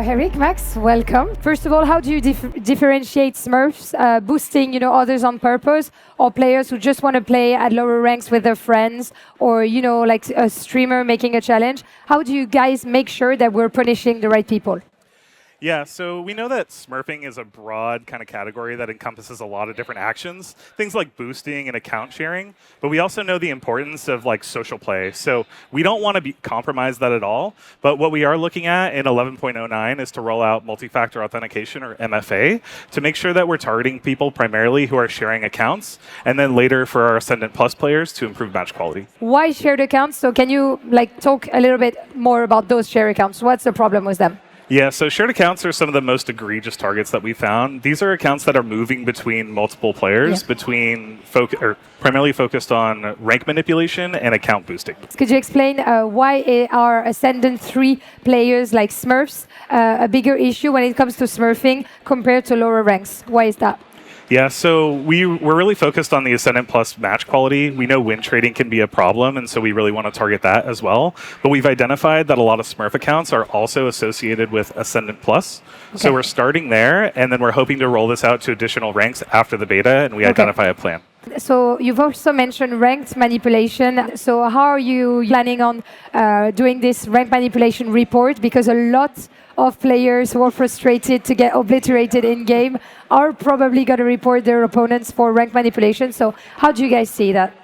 Eric, Max, welcome. First of all, how do you differentiate Smurfs boosting, others on purpose, or players who just want to play at lower ranks with their friends, or like a streamer making a challenge? How do you guys make sure that we're punishing the right people? Yeah, so we know that smurfing is a broad kind of category that encompasses a lot of different actions, things like boosting and account sharing, but we also know the importance of like social play. So we don't want to compromise that at all, but what we are looking at in 11.09 is to roll out multi-factor authentication, or MFA, to make sure that we're targeting people primarily who are sharing accounts, and then later for our Ascendant Plus players to improve match quality. Why shared accounts? So can you talk a little bit more about those shared accounts? What's the problem with them? Yeah, so shared accounts are some of the most egregious targets that we found. These are accounts that are moving between multiple players, primarily focused on rank manipulation and account boosting. Could you explain why are Ascendant 3 players like Smurfs a bigger issue when it comes to smurfing compared to lower ranks? Why is that? Yeah, so we're really focused on the Ascendant Plus match quality. We know win trading can be a problem, and so we really want to target that as well. But we've identified that a lot of Smurf accounts are also associated with Ascendant Plus. Okay. So we're starting there, and then we're hoping to roll this out to additional ranks after the beta, and we identify a plan. So you've also mentioned ranked manipulation. So how are you planning on doing this rank manipulation report? Because a lot of players who are frustrated to get obliterated in-game are probably going to report their opponents for rank manipulation. So how do you guys see that?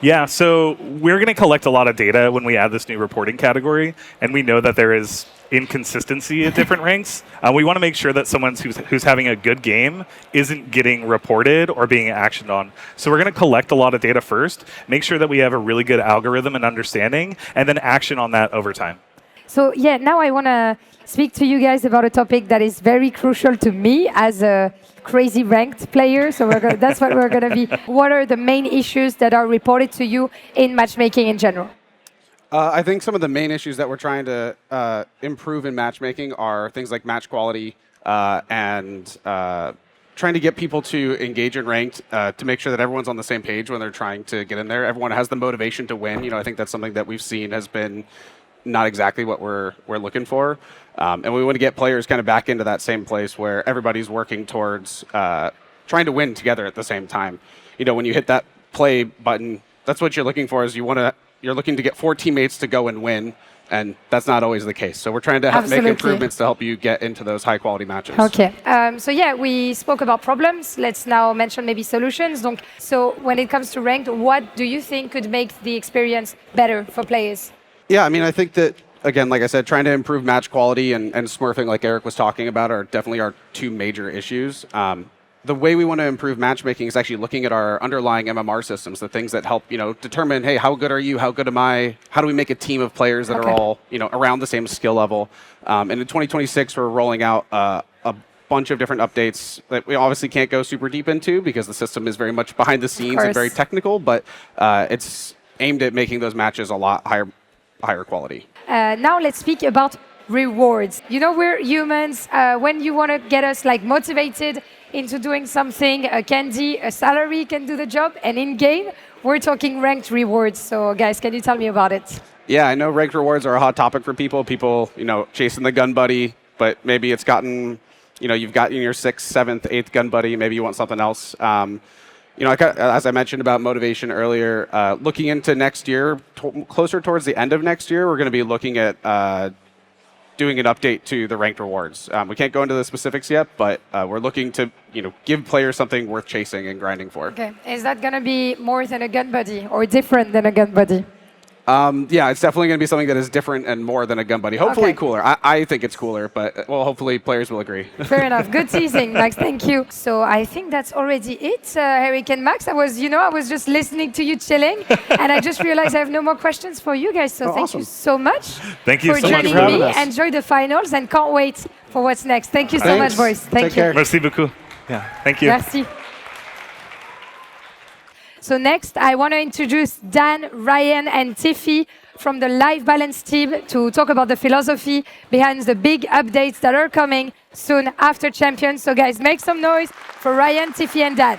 Yeah, so we're going to collect a lot of data when we add this new reporting category, and we know that there is inconsistency at different ranks. We want to make sure that someone who's having a good game isn't getting reported or being actioned on. So we're going to collect a lot of data first, make sure that we have a really good algorithm and understanding, and then action on that over time. So yeah, now I want to speak to you guys about a topic that is very crucial to me as a crazy ranked player. So that's what we're going to be. What are the main issues that are reported to you in matchmaking in general? I think some of the main issues that we're trying to improve in matchmaking are things like match quality and trying to get people to engage in ranked to make sure that everyone's on the same page when they're trying to get in there. Everyone has the motivation to win. I think that's something that we've seen has been not exactly what we're looking for. And we want to get players kind of back into that same place where everybody's working towards trying to win together at the same time. When you hit that play button, that's what you're looking for, is you're looking to get 4 teammates to go and win, and that's not always the case. So we're trying to make improvements to help you get into those high-quality matches. Okay. So yeah, we spoke about problems. Let's now mention maybe solutions. So when it comes to ranked, what do you think could make the experience better for players? Yeah, I mean, I think that, again, like I said, trying to improve match quality and smurfing, like Eric was talking about, are definitely our 2 major issues. The way we want to improve matchmaking is actually looking at our underlying MMR systems, the things that help, determine, hey, how good are you? How good am I? How do we make a team of players that are all, around the same skill level? And in 2026, we're rolling out a bunch of different updates that we obviously can't go super deep into because the system is very much behind the scenes and very technical, but it's aimed at making those matches a lot higher quality. Now let's speak about rewards. We're humans. When you want to get us motivated into doing something, a candy, a salary can do the job. And in game, we're talking ranked rewards. So guys, can you tell me about it? Yeah, I know ranked rewards are a hot topic for people. People, chasing the gun buddy, but maybe it's gotten, you've gotten your 6th, 7th, 8th gun buddy. Maybe you want something else. As I mentioned about motivation earlier, looking into next year, closer towards the end of next year, we're going to be looking at doing an update to the ranked rewards. We can't go into the specifics yet, but we're looking to give players something worth chasing and grinding for. Okay, is that going to be more than a gun buddy or different than a gun buddy? Yeah, it's definitely going to be something that is different and more than a gun buddy. Hopefully cooler. I think it's cooler, but hopefully players will agree. Fair enough. Good teasing, Max. Thank you. So I think that's already it, Eric and Max. I was just listening to you chilling, and I just realized I have no more questions for you guys. So thank you so much. Thank you for so much joining for having me. us. Enjoy the finals, and can't wait for what's next. Thank you so much, boys. Thank you. Merci beaucoup. Yeah, thank you. Merci. So next, I want to introduce Dan, Ryan, and Tiffy from the Live Balance team to talk about the philosophy behind the big updates that are coming soon after Champions. So guys, make some noise for Ryan, Tiffy, and Dan.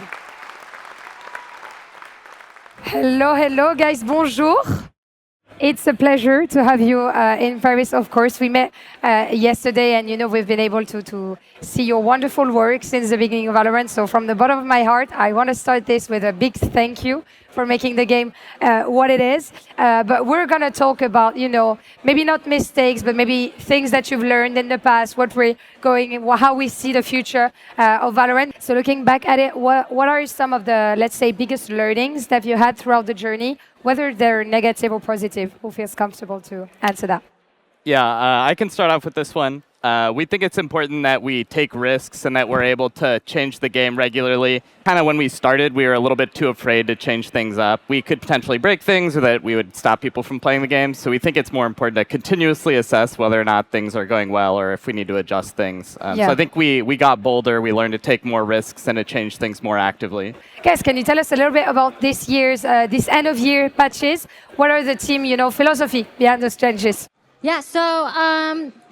Hello, hello, guys. Bonjour. It's a pleasure to have you in Paris, of course. We met yesterday, and we've been able to see your wonderful work since the beginning of Valorant. So from the bottom of my heart, I want to start this with a big thank you for making the game what it is. But we're going to talk about, maybe not mistakes, but maybe things that you've learned in the past, what we're going, how we see the future of Valorant. So looking back at it, what are some of the, let's say, biggest learnings that you had throughout the journey, whether they're negative or positive? Who feels comfortable to answer that? Yeah, I can start off with this one. We think it's important that we take risks and that we're able to change the game regularly. Kind of when we started, we were a little bit too afraid to change things up. We could potentially break things or that we would stop people from playing the game. So we think it's more important to continuously assess whether or not things are going well or if we need to adjust things. So I think we got bolder. We learned to take more risks and to change things more actively. Guys, can you tell us a little bit about this year's, this end of year patches? What are the team, philosophy behind those changes? Yeah, so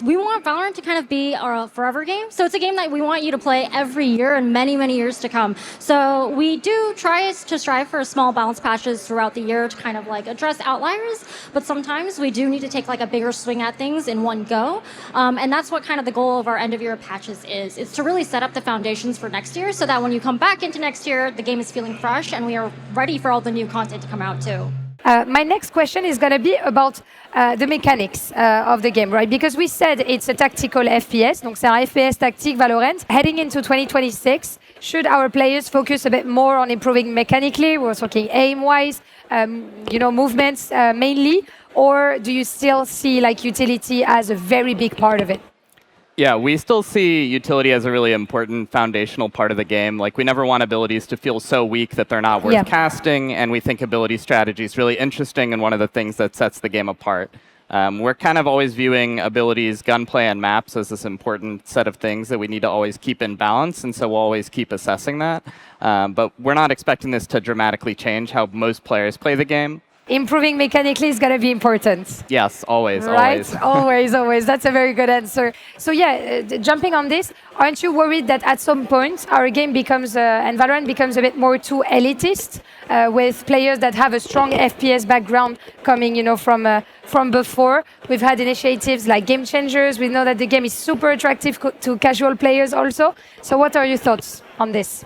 we want Valorant to kind of be our forever game. So it's a game that we want you to play every year and many, many years to come. So we do try to strive for small balance patches throughout the year to kind of like address outliers. But sometimes we do need to take like a bigger swing at things in one go. And that's what kind of the goal of our end of year patches is. It's to really set up the foundations for next year so that when you come back into next year, the game is feeling fresh and we are ready for all the new content to come out too. My next question is going to be about the mechanics of the game, right? Because we said it's a tactical FPS, donc c'est un FPS tactique Valorant. Heading into 2026, should our players focus a bit more on improving mechanically? We're talking aim-wise, movements mainly, or do you still see like utility as a very big part of it? Yeah, we still see utility as a really important foundational part of the game. Like, we never want abilities to feel so weak that they're not worth casting, and we think ability strategy is really interesting and one of the things that sets the game apart. We're kind of always viewing abilities, gunplay, and maps as this important set of things that we need to always keep in balance, and so we'll always keep assessing that. But we're not expecting this to dramatically change how most players play the game. Improving mechanically is going to be important. Yes, always, right? always. Always. That's a very good answer. So jumping on this, aren't you worried that at some point our game becomes, and Valorant becomes a bit more too elitist with players that have a strong FPS background coming, from before? We've had initiatives like Game Changers. We know that the game is super attractive to casual players also. So what are your thoughts on this?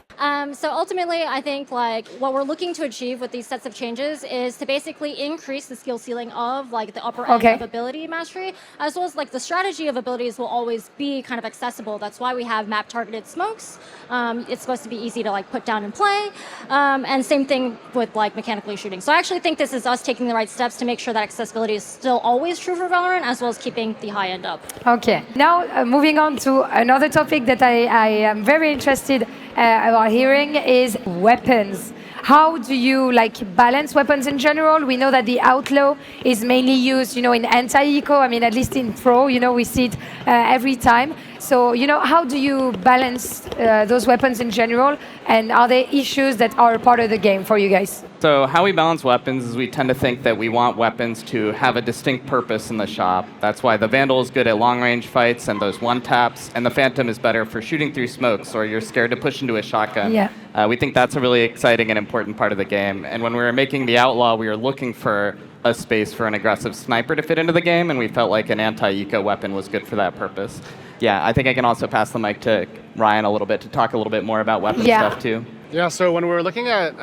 So ultimately, I think like what we're looking to achieve with these sets of changes is to basically increase the skill ceiling of like the upper end of ability mastery, as well as like the strategy of abilities will always be kind of accessible. That's why we have map targeted smokes. It's supposed to be easy to like put down and play, and same thing with like mechanically shooting. So I actually think this is us taking the right steps to make sure that accessibility is still always true for Valorant, as well as keeping the high end up. Okay. Now moving on to another topic that I am very interested about hearing is weapons. How do you balance weapons in general? We know that the outlaw is mainly used, in anti-eco. I mean, at least in pro, we see it every time. So, how do you balance those weapons in general? And are there issues that are part of the game for you guys? So how we balance weapons is we tend to think that we want weapons to have a distinct purpose in the shop. That's why the Vandal is good at long-range fights and those one-taps, and the Phantom is better for shooting through smokes or you're scared to push into a shotgun. Yeah. We think that's a really exciting and important part of the game. And when we were making the Outlaw, we were looking for a space for an aggressive sniper to fit into the game, and we felt like an anti-eco weapon was good for that purpose. Yeah, I think I can also pass the mic to Ryan a little bit to talk a little bit more about weapon stuff too. Yeah, so when we're looking at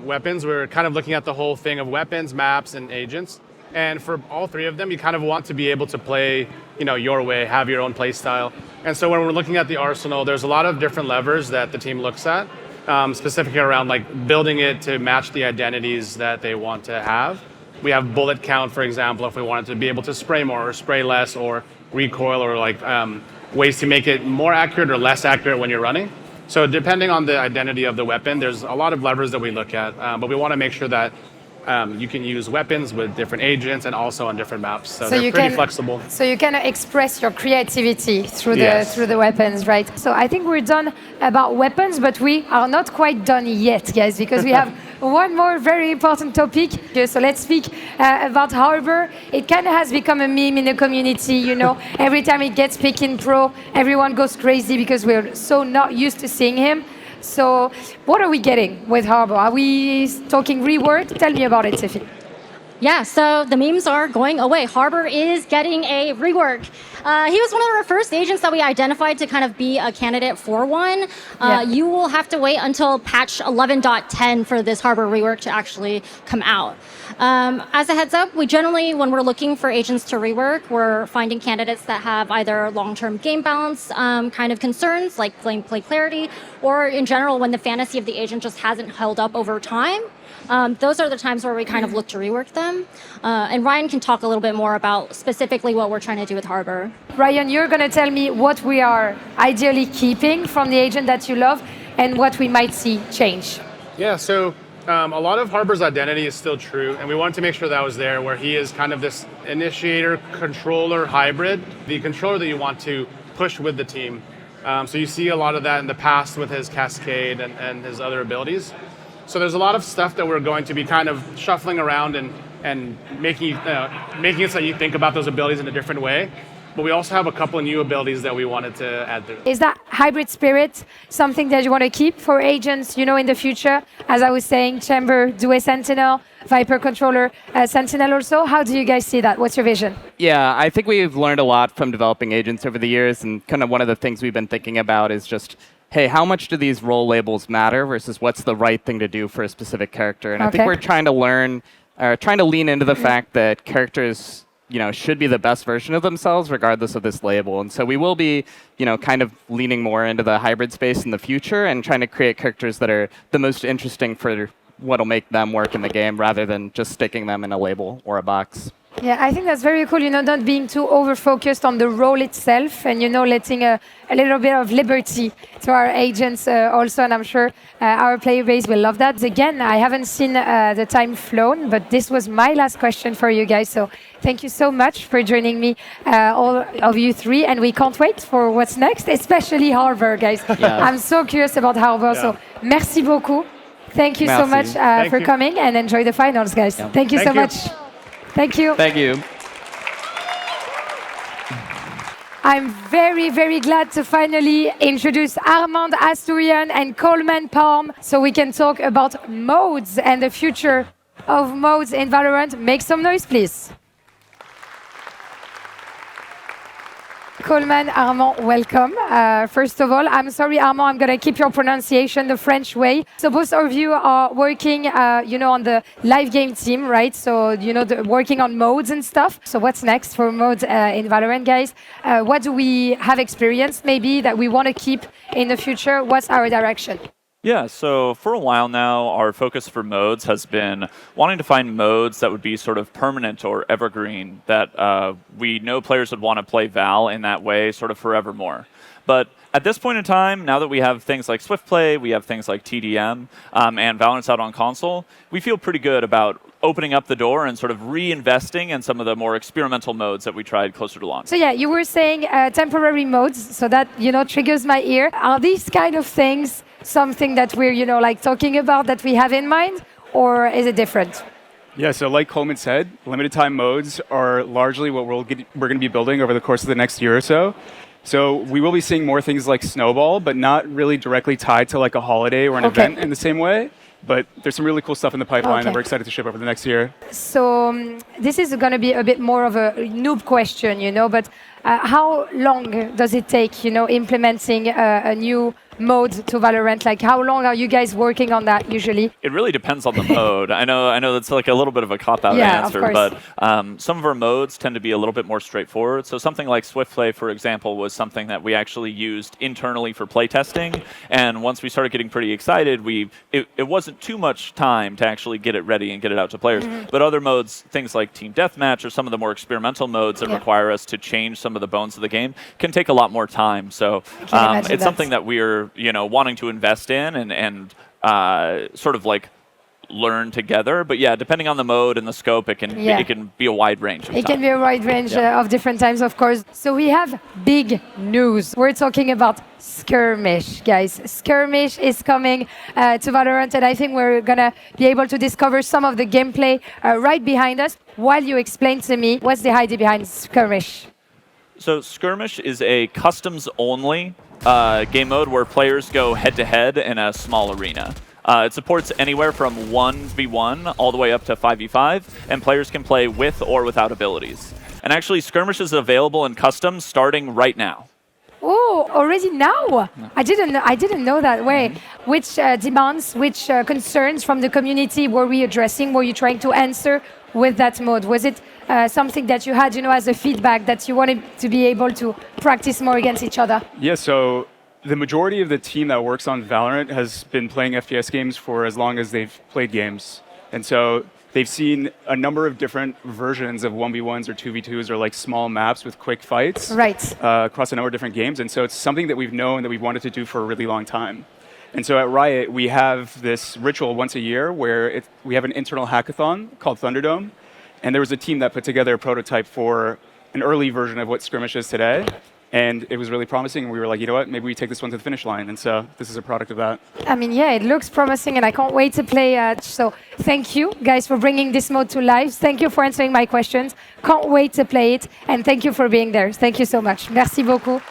weapons, we're kind of looking at the whole thing of weapons, maps, and agents. And for all three of them, you kind of want to be able to play, your way, have your own play style. And so when we're looking at the arsenal, there's a lot of different levers that the team looks at, specifically around building it to match the identities that they want to have. We have bullet count, for example, if we wanted to be able to spray more or spray less, or recoil, or ways to make it more accurate or less accurate when you're running. So depending on the identity of the weapon, there's a lot of levers that we look at, but we want to make sure that you can use weapons with different agents and also on different maps. So they're pretty flexible. So you can express your creativity through the weapons, right? So I think we're done about weapons, but we are not quite done yet, guys, because we have one more very important topic. So let's speak about Harbor. It kind of has become a meme in the community, Every time it gets picked in pro, everyone goes crazy because we're so not used to seeing him. So what are we getting with Harbor? Are we talking reward? Tell me about it, Tiffy. Yeah, so the memes are going away. Harbor is getting a rework. He was one of our first agents that we identified to kind of be a candidate for one. You will have to wait until patch 11.10 for this Harbor rework to actually come out. As a heads up, we generally, when we're looking for agents to rework, we're finding candidates that have either long-term game balance kind of concerns, like gameplay clarity, or in general, when the fantasy of the agent just hasn't held up over time. Those are the times where we kind of look to rework them. And Ryan can talk a little bit more about specifically what we're trying to do with Harbor. Ryan, you're going to tell me what we are ideally keeping from the agent that you love and what we might see change. Yeah, so a lot of Harbor's identity is still true, and we wanted to make sure that was there, where he is kind of this initiator, controller hybrid, the controller that you want to push with the team. So you see a lot of that in the past with his Cascade and his other abilities. So there's a lot of stuff that we're going to be kind of shuffling around and making it so you think about those abilities in a different way. But we also have a couple of new abilities that we wanted to add there. Is that hybrid spirit something that you want to keep for agents, in the future? As I was saying, Chamber, Due Sentinel, Viper Controller, Sentinel also. How do you guys see that? What's your vision? Yeah, I think we've learned a lot from developing agents over the years, and kind of one of the things we've been thinking about is just, hey, how much do these role labels matter versus what's the right thing to do for a specific character? And I think we're trying to lean into the fact that characters, should be the best version of themselves regardless of this label. And so we will be, kind of leaning more into the hybrid space in the future and trying to create characters that are the most interesting for what'll make them work in the game rather than just sticking them in a label or a box. Yeah, I think that's very cool, not being too over-focused on the role itself and, letting a little bit of liberty to our agents also, and I'm sure our player base will love that. Again, I haven't seen the time flown, but this was my last question for you guys, so thank you so much for joining me, all of you three, and we can't wait for what's next, especially Harbor, guys. Yeah. I'm so curious about Harbor, so merci beaucoup. Thank you so much for coming, and enjoy the finals, guys. Yeah. Thank you so much. Thank you. Thank you. I'm very, very glad to finally introduce Armand, Asdourian, and Coleman Palm so we can talk about modes and the future of modes in Valorant. Make some noise, please. Coleman, Armand, welcome. First of all, I'm sorry, Armand, I'm going to keep your pronunciation the French way. So both of you are working, on the live game team, right? So, working on modes and stuff. So what's next for modes in Valorant, guys? What do we have experienced maybe that we want to keep in the future? What's our direction? Yeah, so for a while now, our focus for modes has been wanting to find modes that would be sort of permanent or evergreen, that we know players would want to play Val in that way sort of forevermore. But at this point in time, now that we have things like Swift Play, we have things like TDM, and Valorant's out on console, we feel pretty good about opening up the door and sort of reinvesting in some of the more experimental modes that we tried closer to launch. So yeah, you were saying temporary modes, so that, triggers my ear. Are these kind of things something that we're, talking about that we have in mind, or is it different? Yeah, so like Coleman said, limited time modes are largely what we're going to be building over the course of the next year or so. So we will be seeing more things like Snowball, but not really directly tied to like a holiday or an event in the same way. But there's some really cool stuff in the pipeline that we're excited to ship over the next year. So this is going to be a bit more of a noob question, but how long does it take, implementing a new mode to Valorant? Like, how long are you guys working on that usually? It really depends on the mode. I know that's like a little bit of a cop-out answer, but some of our modes tend to be a little bit more straightforward. So something like Swift Play, for example, was something that we actually used internally for playtesting. And once we started getting pretty excited, it wasn't too much time to actually get it ready and get it out to players. But other modes, things like Team Deathmatch or some of the more experimental modes that require us to change some of the bones of the game, can take a lot more time. So it's something that we're wanting to invest in and sort of like learn together. But yeah, depending on the mode and the scope, it can be a wide range of time. It can be a wide range of different times, of course. So we have big news. We're talking about Skirmish, guys. Skirmish is coming to Valorant, and I think we're going to be able to discover some of the gameplay right behind us while you explain to me what's the idea behind Skirmish. So Skirmish is a customs-only game mode where players go head-to-head in a small arena. It supports anywhere from 1v1 all the way up to 5v5, and players can play with or without abilities. And actually, Skirmish is available in custom starting right now. Oh, already now? I didn't know that way. Which demands, which concerns from the community were we addressing? Were you trying to answer with that mode? Was it something that you had, as a feedback that you wanted to be able to practice more against each other? Yeah, so the majority of the team that works on Valorant has been playing FPS games for as long as they've played games. And so they've seen a number of different versions of 1v1s or 2v2s or like small maps with quick fights across a number of different games. And so it's something that we've known that we've wanted to do for a really long time. And so at Riot, we have this ritual once a year where we have an internal hackathon called Thunderdome. And there was a team that put together a prototype for an early version of what Skirmish is today. And it was really promising, and we were like, you know what, maybe we take this one to the finish line. And so this is a product of that. I mean, yeah, it looks promising, and I can't wait to play. So thank you, guys, for bringing this mode to life. Thank you for answering my questions. Can't wait to play it, and thank you for being there. Thank you so much. Merci beaucoup.